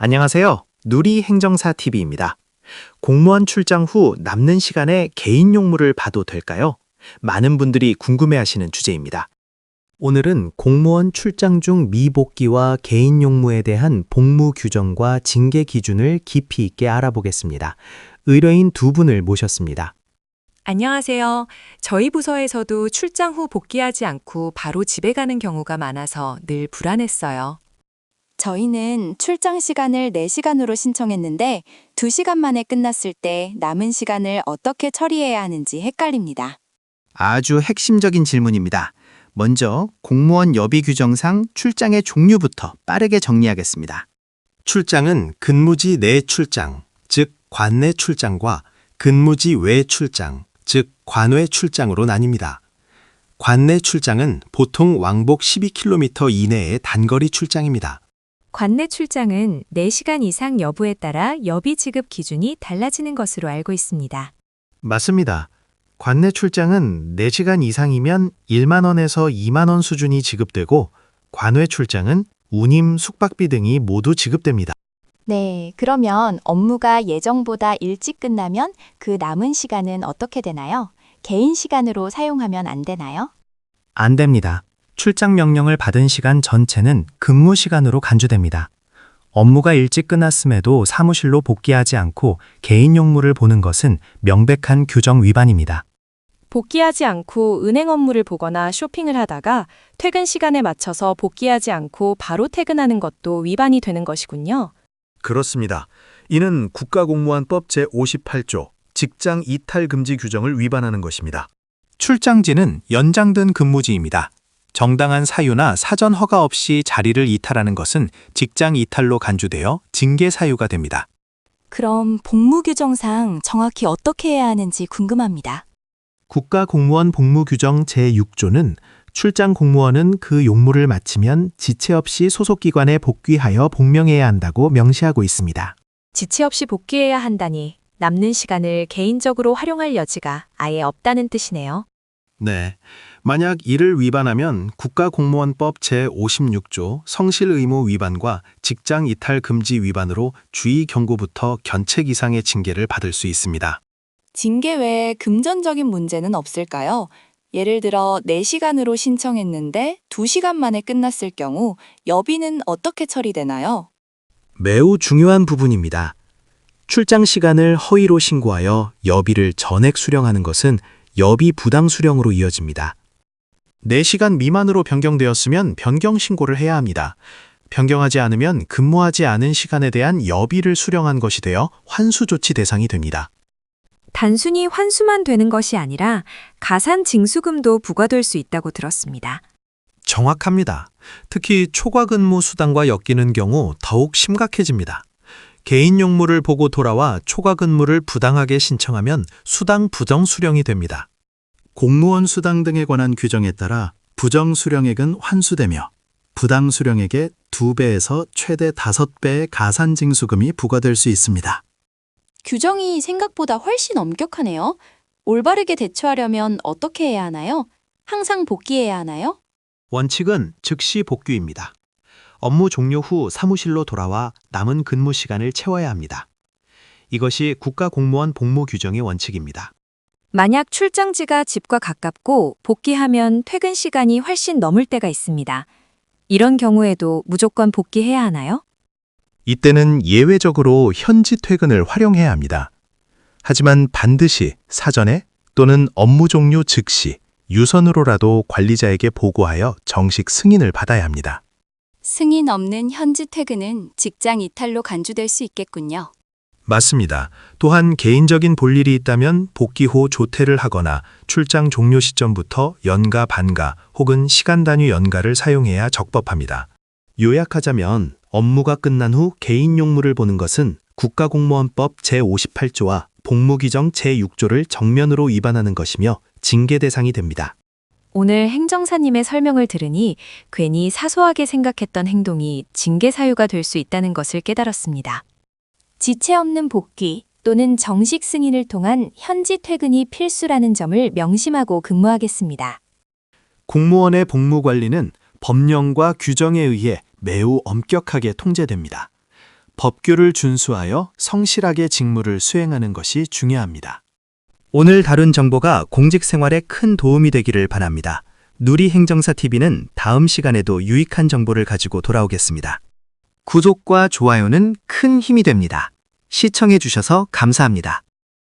안녕하세요. 누리 행정사 TV입니다. 공무원 출장 후 남는 시간에 개인 용무를 봐도 될까요? 많은 분들이 궁금해하시는 주제입니다. 오늘은 공무원 출장 중 미복귀와 개인 용무에 대한 복무 규정과 징계 기준을 깊이 있게 알아보겠습니다. 의뢰인 두 분을 모셨습니다. 안녕하세요. 저희 부서에서도 출장 후 복귀하지 않고 바로 집에 가는 경우가 많아서 늘 불안했어요. 저희는 출장 시간을 4시간으로 신청했는데 2시간 만에 끝났을 때 남은 시간을 어떻게 처리해야 하는지 헷갈립니다. 아주 핵심적인 질문입니다. 먼저 공무원 여비 규정상 출장의 종류부터 빠르게 정리하겠습니다. 출장은 근무지 내 출장, 즉 관내 출장과 근무지 외 출장, 즉 관외 출장으로 나뉩니다. 관내 출장은 보통 왕복 12km 이내의 단거리 출장입니다. 관내 출장은 4시간 이상 여부에 따라 여비 지급 기준이 달라지는 것으로 알고 있습니다. 맞습니다. 관내 출장은 4시간 이상이면 1만 원에서 2만 원 수준이 지급되고 관외 출장은 운임, 숙박비 등이 모두 지급됩니다. 네, 그러면 업무가 예정보다 일찍 끝나면 그 남은 시간은 어떻게 되나요? 개인 시간으로 사용하면 안 되나요? 안 됩니다. 출장 명령을 받은 시간 전체는 근무 시간으로 간주됩니다. 업무가 일찍 끝났음에도 사무실로 복귀하지 않고 개인 용무를 보는 것은 명백한 규정 위반입니다. 복귀하지 않고 은행 업무를 보거나 쇼핑을 하다가 퇴근 시간에 맞춰서 복귀하지 않고 바로 퇴근하는 것도 위반이 되는 것이군요. 그렇습니다. 이는 국가공무원법 제58조 직장 이탈 금지 규정을 위반하는 것입니다. 출장지는 연장된 근무지입니다. 정당한 사유나 사전 허가 없이 자리를 이탈하는 것은 직장 이탈로 간주되어 징계 사유가 됩니다. 그럼 복무 규정상 정확히 어떻게 해야 하는지 궁금합니다. 국가공무원 복무규정 제6조는 출장 공무원은 그 용무를 마치면 지체 없이 소속기관에 복귀하여 복명해야 한다고 명시하고 있습니다. 지체 없이 복귀해야 한다니 남는 시간을 개인적으로 활용할 여지가 아예 없다는 뜻이네요. 네. 만약 이를 위반하면 국가공무원법 제56조 성실의무 위반과 직장 이탈 금지 위반으로 주의 경고부터 견책 이상의 징계를 받을 수 있습니다. 징계 외에 금전적인 문제는 없을까요? 예를 들어 4시간으로 신청했는데 2시간 만에 끝났을 경우 여비는 어떻게 처리되나요? 매우 중요한 부분입니다. 출장 시간을 허위로 신고하여 여비를 전액 수령하는 것은 여비 부당 수령으로 이어집니다. 4시간 미만으로 변경되었으면 변경 신고를 해야 합니다. 변경하지 않으면 근무하지 않은 시간에 대한 여비를 수령한 것이 되어 환수 조치 대상이 됩니다. 단순히 환수만 되는 것이 아니라 가산 징수금도 부과될 수 있다고 들었습니다. 정확합니다. 특히 초과 근무 수당과 엮이는 경우 더욱 심각해집니다. 개인 용무를 보고 돌아와 초과 근무를 부당하게 신청하면 수당 부정 수령이 됩니다. 공무원 수당 등에 관한 규정에 따라 부정 수령액은 환수되며 부당 수령액의 2배에서 최대 5배의 가산 징수금이 부과될 수 있습니다. 규정이 생각보다 훨씬 엄격하네요. 올바르게 대처하려면 어떻게 해야 하나요? 항상 복귀해야 하나요? 원칙은 즉시 복귀입니다. 업무 종료 후 사무실로 돌아와 남은 근무 시간을 채워야 합니다. 이것이 국가공무원 복무규정의 원칙입니다. 만약 출장지가 집과 가깝고 복귀하면 퇴근 시간이 훨씬 넘을 때가 있습니다. 이런 경우에도 무조건 복귀해야 하나요? 이때는 예외적으로 현지 퇴근을 활용해야 합니다. 하지만 반드시 사전에 또는 업무 종료 즉시 유선으로라도 관리자에게 보고하여 정식 승인을 받아야 합니다. 승인 없는 현지 퇴근은 직장 이탈로 간주될 수 있겠군요. 맞습니다. 또한 개인적인 볼일이 있다면 복귀 후 조퇴를 하거나 출장 종료 시점부터 연가, 반가 혹은 시간 단위 연가를 사용해야 적법합니다. 요약하자면 업무가 끝난 후 개인 용무를 보는 것은 국가공무원법 제58조와 복무규정 제6조를 정면으로 위반하는 것이며 징계 대상이 됩니다. 오늘 행정사님의 설명을 들으니 괜히 사소하게 생각했던 행동이 징계 사유가 될 수 있다는 것을 깨달았습니다. 지체 없는 복귀 또는 정식 승인을 통한 현지 퇴근이 필수라는 점을 명심하고 근무하겠습니다. 공무원의 복무관리는 법령과 규정에 의해 매우 엄격하게 통제됩니다. 법규를 준수하여 성실하게 직무를 수행하는 것이 중요합니다. 오늘 다룬 정보가 공직 생활에 큰 도움이 되기를 바랍니다. 누리 행정사 TV는 다음 시간에도 유익한 정보를 가지고 돌아오겠습니다. 구독과 좋아요는 큰 힘이 됩니다. 시청해 주셔서 감사합니다.